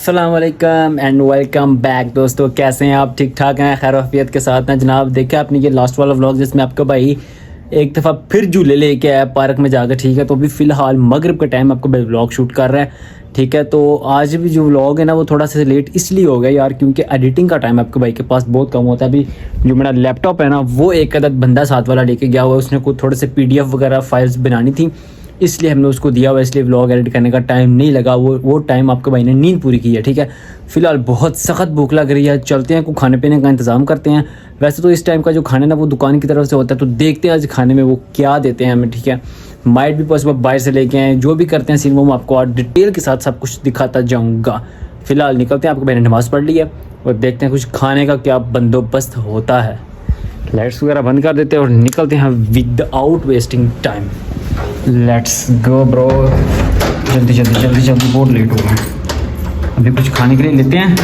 अस्सलाम वालेकुम and welcome back दोस्तों। कैसे हैं आप? ठीक ठाक हैं? खैर वफियत के साथ हैं जनाब। देखा आपने ये लास्ट वाला व्लॉग जिसमें आपका भाई एक दफ़ा फिर झूले लेके आया पार्क में जाकर, ठीक है। तो अभी फ़िलहाल मगरिब का टाइम आपको भाई व्लॉग शूट कर रहा है, ठीक है। तो आज भी जो व्लॉग है ना वो थोड़ा सा लेट इसलिए हो गया यार, क्योंकि एडिटिंग का टाइम आपके भाई के पास बहुत कम होता है। अभी जो मेरा लैपटॉप है ना वो एक अदद बंदा साथ वाला लेके गया हुआ है, उसने कुछ थोड़े से PDF वगैरह फाइल्स बनानी थी, इसलिए हमने उसको दिया हुआ, इसलिए व्लॉग एडिट करने का टाइम नहीं लगा। वो टाइम आपके भाई ने नींद पूरी की है, ठीक है। फिलहाल बहुत सख्त भूख लग रही है, चलते हैं कुछ खाने पीने का इंतज़ाम करते हैं। वैसे तो इस टाइम का जो खाना ना वो दुकान की तरफ से होता है, तो देखते हैं आज खाने में वो क्या देते हैं हमें, ठीक है। माइट भी पॉसिबल बाहर से लेके आए, जो भी करते हैं सीन वो मैं आपको और डिटेल के साथ सब कुछ दिखाता जाऊँगा। फिलहाल निकलते हैं, आपके भाई ने नमाज़ पढ़ ली है और देखते हैं कुछ खाने का क्या बंदोबस्त होता है। लाइट्स वगैरह बंद कर देते हैं और निकलते हैं without wasting time. Let's go bro, जल्दी जल्दी जल्दी जल्दी, बहुत लेट हो गए। अभी कुछ खाने के लिए लेते हैं,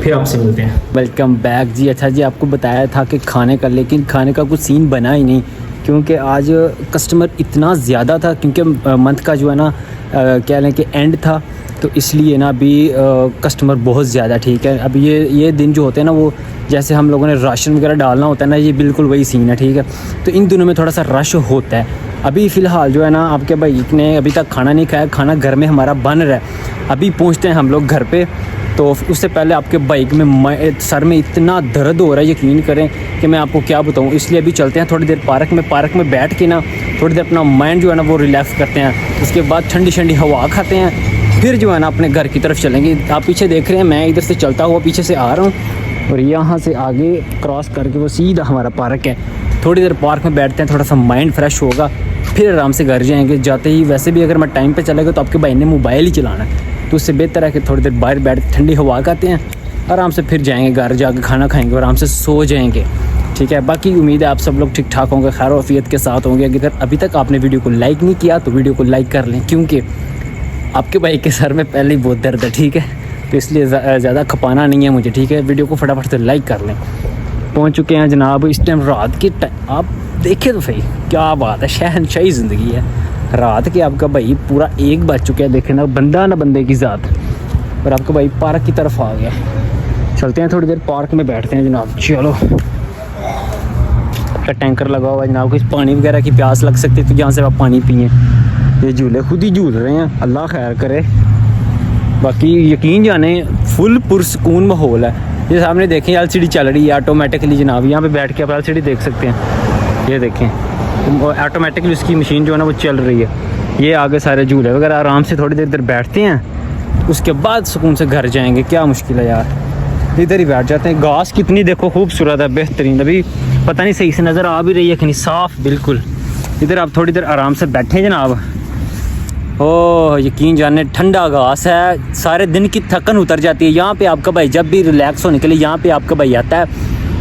फिर आपसे मिलते हैं। वेलकम बैक जी। अच्छा जी, आपको बताया था कि खाने का, लेकिन खाने का कुछ सीन बना ही नहीं, क्योंकि आज कस्टमर इतना ज़्यादा था, क्योंकि मंथ का जो है ना कह लें कि एंड था, तो इसलिए ना अभी कस्टमर बहुत ज़्यादा, ठीक है। अब ये दिन जो होते हैं ना वो जैसे हम लोगों ने राशन वगैरह डालना होता है ना, ये बिल्कुल वही सीन है, ठीक है। तो इन दिनों में थोड़ा सा रश होता है। अभी फ़िलहाल जो है ना आपके भाई ने अभी तक खाना नहीं खाया, खाना घर में हमारा बन रहा है। अभी पहुंचते हैं हम लोग घर पे, तो उससे पहले आपके बाइक में सर में इतना दर्द हो रहा है, यकीन करें कि मैं आपको क्या बताऊं। इसलिए अभी चलते हैं थोड़ी देर पार्क में बैठ के ना थोड़ी देर अपना माइंड जो है ना वो रिलैक्स करते हैं। उसके बाद ठंडी ठंडी हवा खाते हैं, फिर जो है ना अपने घर की तरफ चलेंगे। आप पीछे देख रहे हैं, मैं इधर से चलता हुआ पीछे से आ रहा हूँ और यहाँ से आगे क्रॉस करके वो सीधा हमारा पार्क है। थोड़ी देर पार्क में बैठते हैं, थोड़ा सा माइंड फ्रेश होगा, फिर आराम से घर जाएंगे। जाते ही वैसे भी अगर मैं टाइम पे चला गया तो आपके भाई ने मोबाइल ही चलाना है, तो उससे बेहतर है कि थोड़ी देर बाहर बैठ ठंडी हवा खाते हैं, आराम से फिर जाएंगे घर, जाकर खाना खाएंगे और आराम से सो जाएंगे, ठीक है। बाकी उम्मीद है आप सब लोग ठीक ठाक होंगे, खैर वफियत के साथ होंगे। अगर अभी तक आपने वीडियो को लाइक नहीं किया तो वीडियो को लाइक कर लें, क्योंकि आपके भाई के सर में पहले ही बहुत दर्द है, ठीक है। तो इसलिए ज़्यादा खपाना नहीं है मुझे, ठीक है। वीडियो को फटाफट से लाइक कर लें। पहुंच चुके हैं जनाब इस टाइम रात के टाइम, आप देखें तो सही क्या बात है, शहनशाही ज़िंदगी है। रात के आपका भाई पूरा 1 बज चुका है, देखे ना बंदा ना बंदे की ज़ात, और आपका भाई पार्क की तरफ आ गया। चलते हैं थोड़ी देर पार्क में बैठते हैं जनाब। चलो, टैंकर लगा हुआ है जनाब, कुछ पानी वगैरह की प्यास लग सकती है तो यहाँ से आप पानी पिए। ये झूले खुद ही झूल रहे हैं, अल्लाह खैर करे। बाकी यकीन जाने फुल पुरसकून माहौल है। ये सामने देखें LCD चल रही है ऑटोमेटिकली जनाब, यहाँ पे बैठ के आप LCD देख सकते हैं। ये देखें ऑटोमेटिकली उसकी मशीन जो है ना वो चल रही है। ये आगे सारे झूले वगैरह, आराम से थोड़ी देर बैठते हैं, उसके बाद सुकून से घर जाएंगे। क्या मुश्किल है यार, इधर ही बैठ जाते हैं। घास कितनी देखो खूबसूरत है, बेहतरीन। अभी पता नहीं सही से नज़र आ भी रही है कि नहीं, साफ़ बिल्कुल। इधर आप थोड़ी देर आराम से बैठे जनाब। ओह यकीन जाने ठंडा घास है, सारे दिन की थकन उतर जाती है। यहाँ पे आपका भाई जब भी रिलैक्स होने के लिए यहाँ पे आपका भाई आता है,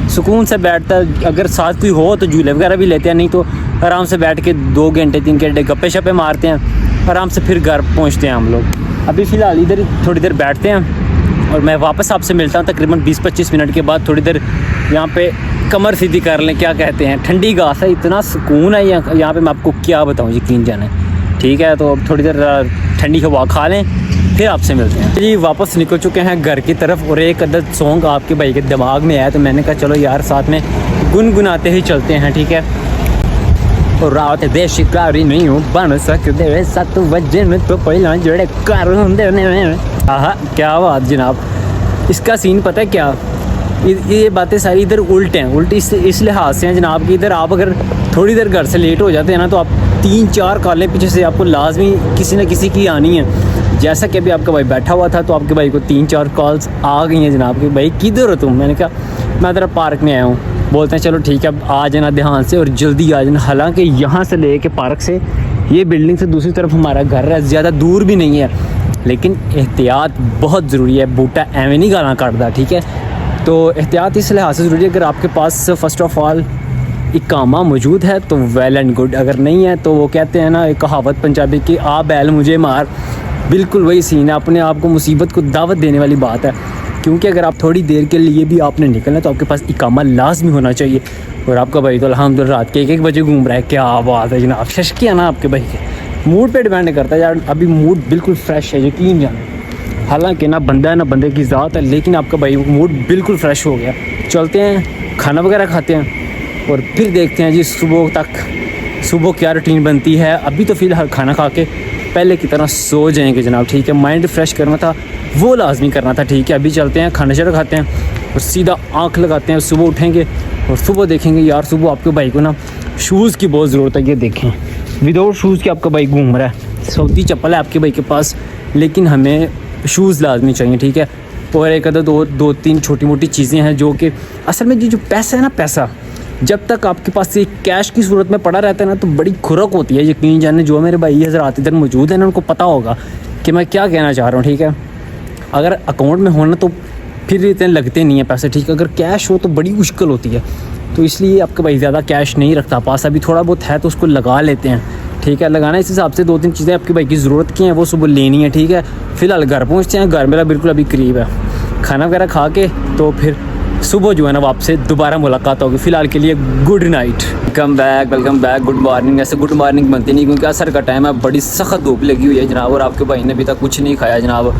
सुकून से बैठता है। अगर साथ कोई हो तो झूले वगैरह भी लेते हैं, नहीं तो आराम से बैठ के 2 घंटे 3 घंटे गप्पे शप्पे मारते हैं, आराम से फिर घर पहुँचते हैं हम लोग। अभी फ़िलहाल इधर थोड़ी देर बैठते हैं और मैं वापस आपसे मिलता हूँ तकरीबन 20-25 मिनट के बाद। थोड़ी देर यहाँ पे कमर सीधी कर लें, क्या कहते हैं, ठंडी घास है, इतना सुकून है यहाँ पे, मैं आपको क्या बताऊँ, यकीन जाने, ठीक है। तो अब थोड़ी देर ठंडी हवा खा लें, फिर आपसे मिलते हैं जी। वापस निकल चुके हैं घर की तरफ और एक अदद सॉन्ग आपके भाई के दिमाग में आया, तो मैंने कहा चलो यार साथ में गुनगुनाते ही चलते हैं, ठीक है। और रात बेशिकारी नहीं हूँ बन सकते 7 बजे में तो पहला जोड़े कर में। हाँ क्या बात जनाब। इसका सीन पता है क्या, ये बातें सारी इधर उल्ट हैं, उल्ट इस लिहाज से हैं जनाब कि इधर आप अगर थोड़ी देर घर से लेट हो जाते हैं ना तो आप 3-4 कॉलें पीछे से आपको लाजमी किसी न किसी की आनी है। जैसा कि अभी आपका भाई बैठा हुआ था तो आपके भाई को 3-4 कॉल्स आ गई हैं जनाब कि भाई किधर हो तुम। मैंने कहा मैं ज़रा पार्क में आया हूँ। बोलते हैं चलो ठीक है अब आ जाना ध्यान से और जल्दी आ जाना। हालांकि यहाँ से ले के पार्क से ये बिल्डिंग से दूसरी तरफ हमारा घर है, ज़्यादा दूर भी नहीं है, लेकिन एहतियात बहुत ज़रूरी है। बूटा एवं नहीं गाना काटता, ठीक है। तो एहतियात इस लिहाज से ज़रूरी है, अगर आपके पास फ़र्स्ट ऑफ़ ऑल इकामा मौजूद है तो वेल एंड गुड, अगर नहीं है तो वो कहते हैं ना एक कहावत पंजाबी की, आ बैल मुझे मार, बिल्कुल वही सीन है। अपने आप को मुसीबत को दावत देने वाली बात है, क्योंकि अगर आप थोड़ी देर के लिए भी आपने निकलना है तो आपके पास इकामा लाजमी होना चाहिए। और आपका भाई तो अल्हम्दुलिल्लाह रात के 1-1 बजे घूम रहा है। क्या बात है जनाब, शशकिया ना आपके भाई के मूड पे डिपेंड करता है यार। अभी मूड बिल्कुल फ्रेश है, यकीन जाने हालांकि ना बंदा है ना बंदे की ज़ात है, लेकिन आपका भाई मूड बिल्कुल फ्रेश हो गया। चलते हैं खाना वगैरह खाते हैं और फिर देखते हैं जी सुबह क्या रूटीन बनती है। अभी तो फ़िलहाल खाना खा के पहले की तरह सो जाएंगे जनाब, ठीक है। माइंड फ्रेश करना था वो लाजमी करना था, ठीक है। अभी चलते हैं खाना शाना खाते हैं और सीधा आँख लगाते हैं, सुबह उठेंगे और सुबह देखेंगे यार सुबह आपके भाई को ना शूज़ की बहुत ज़रूरत है। ये देखें विदाउट शूज़ के आपका भाई घूम रहा है। सऊदी चप्पल है आपके भाई के पास, लेकिन हमें शूज़ लाजमी चाहिए, ठीक है। और एक अदर दो तीन छोटी मोटी चीज़ें हैं जो कि असल में जो पैसा है ना, पैसा जब तक आपके पास ये कैश की सूरत में पड़ा रहता है ना तो बड़ी खुरक होती है। यकीन जाने जो मेरे भाई हज़रात इधर मौजूद हैं ना उनको पता होगा कि मैं क्या कहना चाह रहा हूँ, ठीक है। अगर अकाउंट में होना तो फिर इतने लगते नहीं हैं पैसे, ठीक है। अगर कैश हो तो बड़ी मुश्किल होती है, तो इसलिए आपका भाई ज़्यादा कैश नहीं रखता पास। अभी थोड़ा बहुत है तो उसको लगा लेते हैं, ठीक है। लगाना इस हिसाब से 2-3 चीज़ें आपके भाई की ज़रूरत की हैं वो सुबह लेनी है, ठीक है। फ़िलहाल घर पहुँचते हैं, घर मेरा बिल्कुल अभी करीब है। खाना वगैरह खा के तो फिर सुबह जो है ना आपसे दोबारा मुलाकात होगी। फ़िलहाल के लिए good night, welcome back, good morning. ऐसे गुड मॉर्निंग बनती नहीं क्योंकि असर का टाइम है, बड़ी सख्त धूप लगी हुई है जनाब। और आपके भाई ने अभी तक कुछ नहीं खाया जनाब,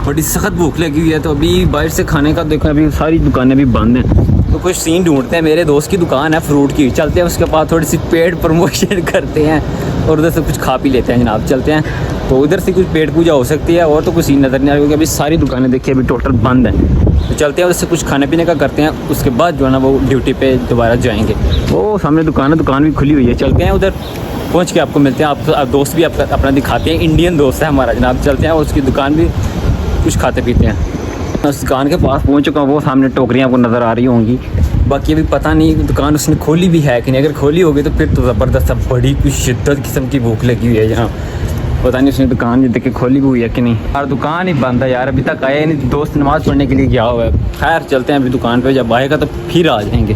बड़ी सख्त भूख लगी हुई है। तो अभी बाहर से खाने का देखो अभी सारी दुकानें भी बंद हैं, तो कुछ सीन ढूंढते हैं। मेरे दोस्त की दुकान है फ्रूट की, चलते हैं उसके पास थोड़ी सी पेड प्रमोशन करते हैं और उधर से कुछ खा पी लेते हैं जनाब। चलते हैं तो उधर से कुछ पेट पूजा हो सकती है, और तो कुछ सीन नज़र नहीं आ रहा क्योंकि अभी सारी दुकानें देखिए अभी टोटल बंद हैं। तो चलते हैं उधर से कुछ खाने पीने का करते हैं, उसके बाद जो है ना वो ड्यूटी पे दोबारा जाएंगे। वो सामने दुकान भी खुली हुई है, चलते हैं उधर पहुँच के आपको मिलते हैं। आप दोस्त भी आपका अपना दिखाते हैं, इंडियन दोस्त है हमारा जनाब। चलते हैं और उसकी दुकान भी कुछ खाते पीते हैं। उस दुकान के पास पहुंच चुका हूँ, वो सामने टोकरियाँ आपको नज़र आ रही होंगी। बाकी अभी पता नहीं दुकान उसने खोली भी है कि नहीं, अगर खोली होगी तो फिर तो ज़बरदस्त बड़ी कुछ शिद्दत किस्म की भूख लगी हुई है यहाँ। पता नहीं उसने दुकान देख के खोली भी हुई है कि नहीं। यार दुकान ही बंद है यार, अभी तक आया नहीं। दोस्त नमाज़ पढ़ने के लिए गया हुआ है। खैर चलते हैं अभी दुकान पर, जब आएगा तो फिर आ जाएंगे।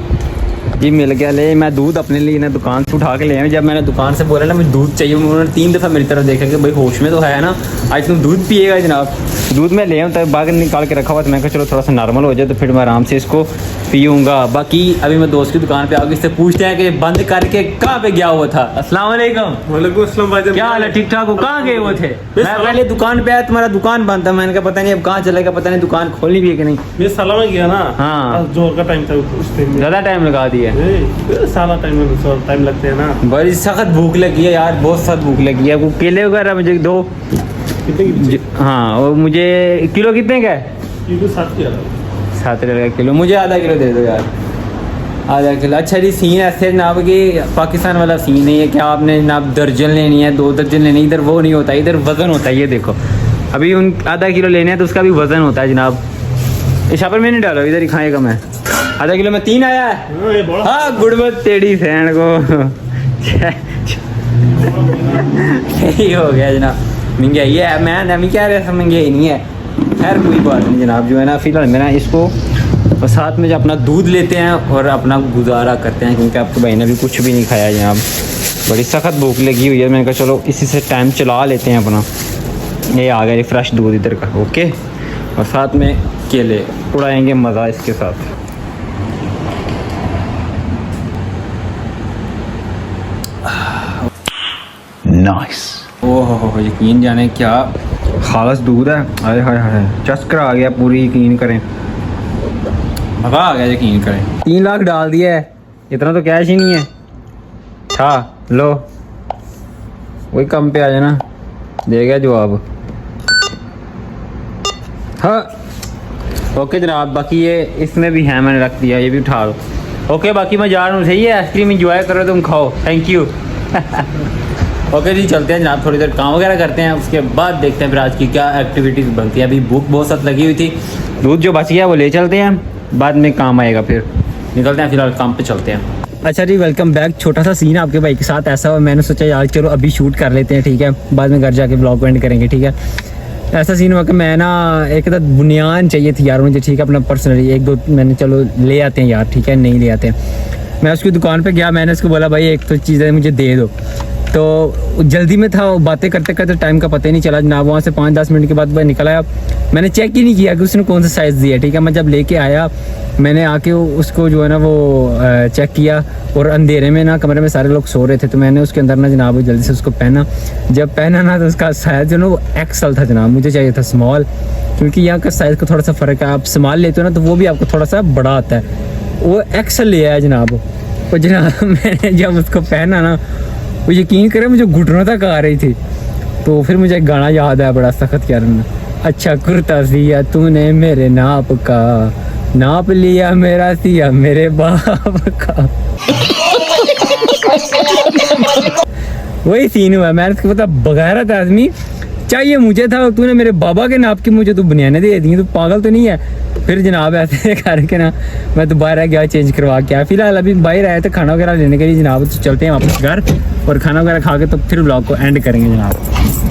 जी मिल गया, ले मैं दूध अपने लिए ना दुकान से उठा के ले आया। जब मैंने दुकान से बोला ना मुझे दूध चाहिए, उन्होंने 3 दफ़ा मेरी तरफ देखा कि भाई होश में तो है ना, आज तुम दूध पिएगा जनाब। दूध मैं ले आऊँ तब बाहर निकाल के रखा हुआ, तो मैं कहा चलो थोड़ा सा नॉर्मल हो जाए तो फिर मैं आराम से इसको पीऊँगा। बाकी अभी मैं दोस्त की दुकान पे आगे इससे पूछते हैं कि बंद करके कहाँ पे गया हुआ था। अस्सलाम वालेकुम। वालेकुम अस्सलाम भाईजान, क्या हाल है? ठीक ठाक हो? कहाँ गए हुए थे? मैं पहले दुकान पे आया, तुम्हारा दुकान बंद था। मैंने कहा पता नहीं अब कहाँ चलेगा, पता नहीं दुकान खोली भी है कि नहीं। मैं साला में गया ना। हाँ जोर का टाइम था उस टाइम में, ज़्यादा टाइम लगा दिया। साला टाइम लगते हैं ना। बड़ी सख्त भूख लगी है यार, बहुत सख्त भूख लगी है। वो केले वगैरह मुझे दो। हाँ और मुझे किलो कितने का है? 7 रुपये किलो। मुझे आधा किलो दे दो यार, आधा किलो। अच्छा जी सीन ऐसे जनाब कि पाकिस्तान वाला सीन नहीं है कि आपने जनाब दर्जन लेनी है, 2 दर्जन लेनी, इधर वो नहीं होता, इधर वज़न होता है। ये देखो अभी उन आधा किलो लेने हैं तो उसका भी वज़न होता है जनाब। इस पर मैं नहीं डालो, इधर ही खाएगा। मैं आधा किलो में 3 आया है। हाँ गुड़बत टेढ़ी फैन को यही हो गया जनाब, महंगाई है। मैं नहीं कह रहा था महंगाई नहीं है, खैर कोई बात नहीं जनाब। जो है ना फिलहाल मेरा इसको और साथ में जो अपना दूध लेते हैं और अपना गुजारा करते हैं, क्योंकि आपके भाई ने भी कुछ भी नहीं खाया जनाब। बड़ी सख्त भूख लगी हुई है। मैंने कहा चलो इसी से टाइम चला लेते हैं अपना। ये आ गया फ्रेश दूध इधर का, ओके। और साथ में केले, उड़ाएंगे मज़ा इसके साथ। नाइस। ओह यकीन जाने क्या खालस दूध है। हाय हाय हाय, चस्कर आ गया पूरी, यकीन करें मज़ा आ गया, यकीन करें। 3 लाख डाल दिया है, इतना तो कैश ही नहीं है। था लो वही कम पे आ जाना, देगा जवाब। हाँ ओके जनाब, बाकी ये इसमें भी है, मैंने रख दिया, ये भी उठा लो। ओके बाकी मैं जा रहा हूँ, सही है। आइसक्रीम इंजॉय करो, तुम खाओ, थैंक यू। ओके जी चलते हैं जनाब, थोड़ी देर काम वगैरह करते हैं, उसके बाद देखते हैं फिर आज की क्या एक्टिविटीज़ बनती है। अभी भूख बहुत सख्त लगी हुई थी, दूध जो बच गया वो ले चलते हैं, बाद में काम आएगा। फिर निकलते हैं, फिलहाल काम पे चलते हैं। अच्छा जी वेलकम बैक। छोटा सा सीन आपके भाई के साथ ऐसा हुआ, मैंने सोचा यार चलो अभी शूट कर लेते हैं, ठीक है, बाद में घर जाके ब्लॉग एंड करेंगे, ठीक है। ऐसा सीन हुआ कि मैं ना एक तो बुनियान चाहिए थी यार मुझे, ठीक है, अपना पर्सनली 1-2 मैंने चलो ले आते हैं यार, ठीक है, नहीं ले आते हैं। मैं उसकी दुकान पे गया, मैंने उसको बोला भाई एक तो चीज़ है मुझे दे दो, तो जल्दी में था, बातें करते करते टाइम का पता ही नहीं चला जनाब। वहाँ से 5-10 मिनट के बाद वह निकल आया। मैंने चेक ही नहीं किया कि उसने कौन सा साइज़ दिया, ठीक है। मैं जब लेके आया मैंने आके उसको जो है ना वो चेक किया, और अंधेरे में ना कमरे में सारे लोग सो रहे थे, तो मैंने उसके अंदर ना जनाब जल्दी से उसको पहना। जब पहना ना तो उसका साइज़ जो ना वो एक्सल था जनाब, मुझे चाहिए था स्मॉल, क्योंकि यहाँ का साइज़ का थोड़ा सा फ़र्क है। आप स्मॉल लेते हो ना तो वो भी आपको थोड़ा सा बड़ा आता है, वो एक्सल ले आया जनाब। और जनाब मैंने जब उसको पहना ना, वो यकीन करें मुझे घुटनों तक आ रही थी। तो फिर मुझे एक गाना याद आया बड़ा सख्त यार, अच्छा कुर्ता सिया तूने मेरे नाप का, नाप लिया मेरा सिया मेरे बाप का। वही सीन हुआ। मैंने उसको पता बगैरत आदमी चाहिए मुझे था, तूने मेरे बाबा के नाप की मुझे तू बनियाने दे दी, तू पागल तो नहीं है। फिर जनाब ऐसे करके ना मैं दोबारा गया चेंज करवा के आया। फिलहाल अभी बाहर आया था खाना वगैरह लेने के लिए जनाब, तो चलते हैं वापस घर और खाना वगैरह खा के तो फिर व्लॉग को एंड करेंगे जनाब।